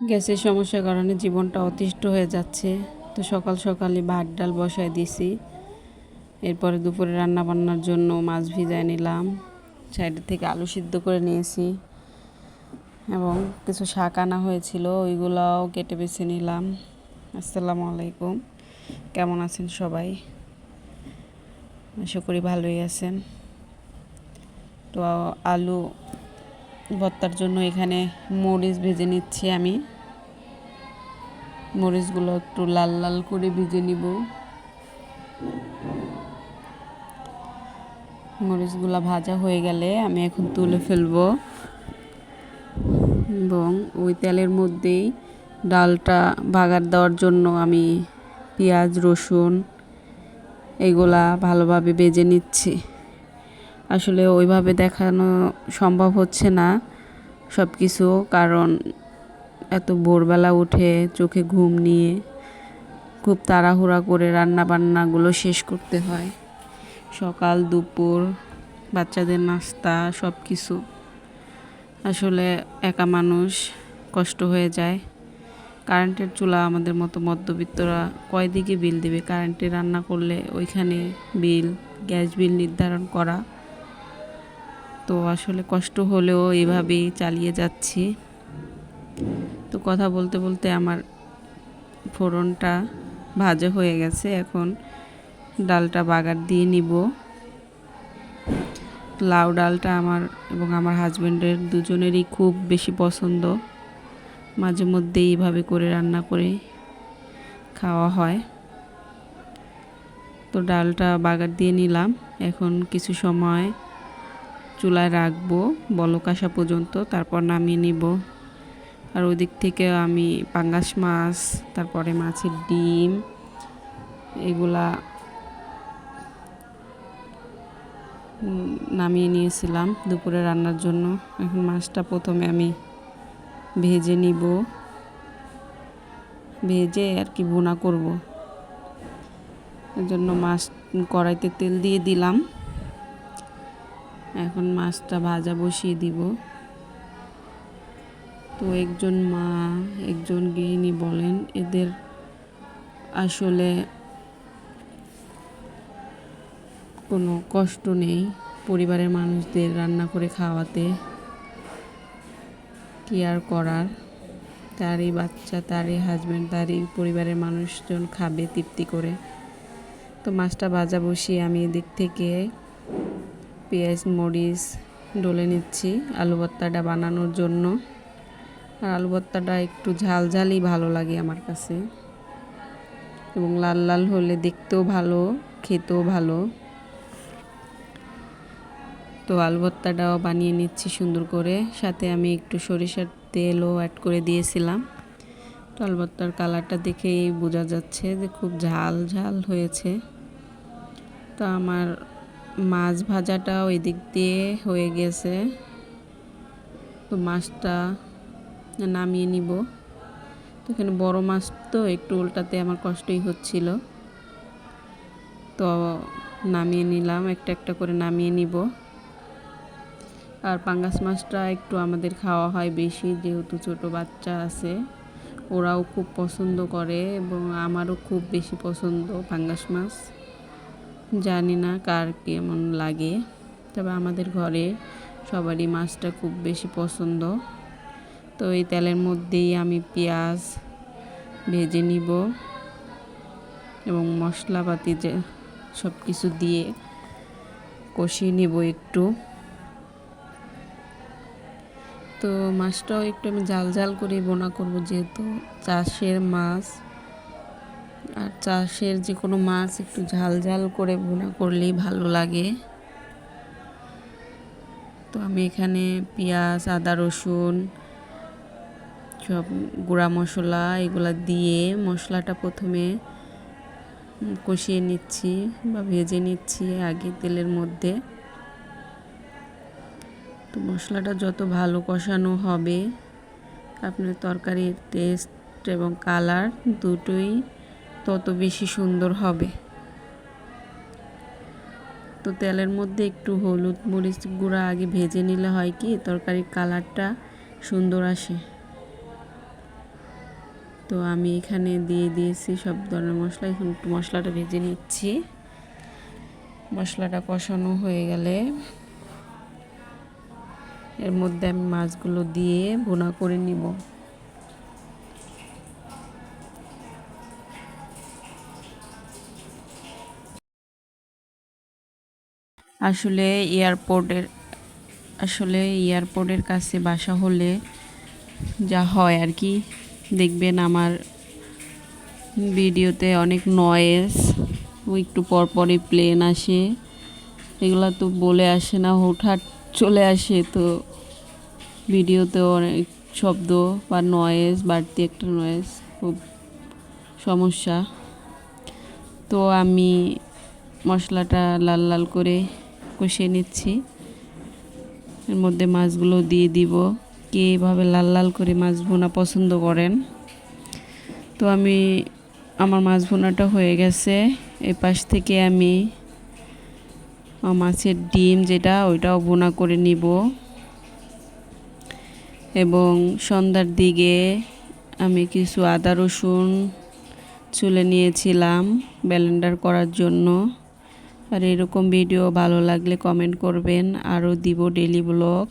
গ্যাসের সমস্যার কারণে জীবনটা অতিষ্ঠ হয়ে যাচ্ছে। তো সকাল সকালই ভাত ডাল বসায় দিছি। এরপরে দুপুরে রান্না বান্নার জন্য মাছ ভিজায় নিলাম, সাইডের থেকে আলু সিদ্ধ করে নিয়েছি এবং কিছু শাক আনা হয়েছিল, ওইগুলাও কেটে বেছে নিলাম। আসসালামু আলাইকুম, কেমন আছেন সবাই? আশা করি ভালোই আছেন। তো আলু ভর্তার জন্য এখানে মরিচ ভেজে নিচ্ছি আমি। মরিচগুলো একটু লাল লাল করে ভেজে নিব। মরিচগুলো ভাজা হয়ে গেলে আমি এখন তুলে ফেলবো এবং ওই তেলের মধ্যেই ডালটা বাগার দেওয়ার জন্য আমি পেঁয়াজ রসুন এগুলা ভালোভাবে ভেজে নিচ্ছি। আসলে ওইভাবে দেখানো সম্ভব হচ্ছে না সব কিছু, কারণ এত ভোরবেলা উঠে চোখে ঘুম নিয়ে খুব তাড়াহুড়া করে রান্না বান্নাগুলো শেষ করতে হয়। সকাল দুপুর বাচ্চাদের নাস্তা সব কিছু, আসলে একা মানুষ কষ্ট হয়ে যায়। কারেন্টের চুলা আমাদের মতো মধ্যবিত্তরা কয়দিকে বিল দেবে? কারেন্টে রান্না করলে ওইখানে বিল, গ্যাস বিল নির্ধারণ করা। তো আসলে কষ্ট হলেও এইভাবেই চালিয়ে যাচ্ছি। তো কথা বলতে বলতে আমার ফোড়নটা ভাজা হয়ে গেছে, এখন ডালটা বাগার দিয়ে নিব। লাউ ডালটা আমার এবং আমার হাজব্যান্ডের দুজনেরই খুব বেশি পছন্দ। মাঝে মধ্যে এইভাবে করে রান্না করে খাওয়া হয়। তো ডালটা বাগার দিয়ে নিলাম, এখন কিছু সময় চুলায় রাখবো বলক আসা পর্যন্ত, তারপর নামিয়ে নিব। আর ওই দিক থেকে আমি পাঙ্গাস মাছ, তারপরে মাছের ডিম এগুলা নামিয়ে নিয়েছিলাম দুপুরে রান্নার জন্য। এখন মাছটা প্রথমে আমি ভেজে নিব, ভেজে আর কি ভুনা করব। এর জন্য মাছ কড়াইতে তেল দিয়ে দিলাম, এখন মাছটা ভাজা বসিয়ে দিব। তো একজন মা একজন গৃহিণী বলেন, এদের আসলে কোনো কষ্ট নেই পরিবারের মানুষদের রান্না করে খাওয়াতে, কি আর করার। তারই বাচ্চা, তারই হাজব্যান্ড, তারই পরিবারের মানুষজন খাবে তৃপ্তি করে। তো মাছটা ভাজা বসিয়ে আমি এদিক থেকে পেঁয়াজ মরিচ ডলে নিচ্ছি আলু ভর্তাটা বানানোর জন্য। আর আলু ভর্তাটা একটু ঝাল ঝালই ভালো লাগে আমার কাছে, এবং লাল লাল হলে দেখতেও ভালো, খেতেও ভালো। তো আলু ভর্তাটাও বানিয়ে নিচ্ছি সুন্দর করে, সাথে আমি একটু সরিষার তেলও অ্যাড করে দিয়েছিলাম। তো আলু ভর্তার কালারটা দেখেই বোঝা যাচ্ছে যে খুব ঝাল ঝাল হয়েছে। তো আমার মাছ ভাজাটাও এদিক দিয়ে হয়ে গেছে। তো মাছটা নামিয়ে নিব। তো এখানে বড় মাছ তো একটু উল্টাতে আমার কষ্টই হচ্ছিল, তো নামিয়ে নিলাম, একটা একটা করে নামিয়ে নিব। আর পাঙ্গাস মাছটা একটু আমাদের খাওয়া হয় বেশি, যেহেতু ছোট বাচ্চা আছে, ওরাও খুব পছন্দ করে এবং আমারও খুব বেশি পছন্দ পাঙ্গাস মাছ। জানি না কার কেমন লাগে, তবে আমাদের ঘরে সবারই মাছটা খুব বেশি পছন্দ। তো এই তেলের মধ্যেই আমি পেঁয়াজ ভেজে নিব এবং মশলাপাতি যে সব কিছু দিয়ে কষিয়ে নিব একটু। তো মাছটাও একটু আমি ঝাল ঝাল করে বোনা করব, যেহেতু চাষের মাছ, আর চাষের যে কোনো মাছ একটু ঝাল ঝাল করে বোনা করলেই ভালো লাগে। তো আমি এখানে পেঁয়াজ আদা রসুন সব গুঁড়া মশলা এগুলা দিয়ে মশলাটা প্রথমে কষিয়ে নিচ্ছি বা ভেজে নিচ্ছি আগে তেলের মধ্যে। তো মশলাটা যত ভালো কষানো হবে, আপনার তরকারির টেস্ট এবং কালার দুটোই তত বেশি সুন্দর হবে। তো তেলের মধ্যে একটু হলুদ মরিচ গুঁড়া আগে ভেজে নিলে হয় কি তরকারির কালারটা সুন্দর আসে। তো আমি এখানে দিয়ে দিয়েছি সব ধরনের মশলা। এখন একটু মশলাটা ভেজে নিচ্ছি। মশলাটা কষানো হয়ে গেলে এর মধ্যে আমি মাছগুলো দিয়ে ভুনা করে নিব। আসলে এয়ারপোর্টের কাছে বাসা হলে যা হয় আর কি, দেখবেন আমার ভিডিওতে অনেক নয়েজ, একটু পরপরই প্লেন আসে, এগুলা তো বলে আসে না, হুটহাট চলে আসে। তো ভিডিওতে অনেক শব্দ বা নয়েজ, বাড়তি একটা নয়েজ, খুব সমস্যা। তো আমি মশলাটা লাল লাল করে কষিয়ে নিচ্ছি। এর মধ্যে মাছগুলো দিয়ে দিব। কে এভাবে লাল লাল করে মাছ ভুনা পছন্দ করেন? তো আমার মাছ ভুনাটা হয়ে গেছে। এই পাশ থেকে আমি মাছের ডিম যেটা, ওইটাও ভুনা করে নিব। এবং সন্ধ্যার দিকে আমি কিছু আদা রসুন চুলে নিয়েছিলাম ব্লেন্ডার করার জন্য। আর এরকম ভিডিও ভালো লাগলে কমেন্ট করবেন, আরও দিব ডেইলি ব্লগ।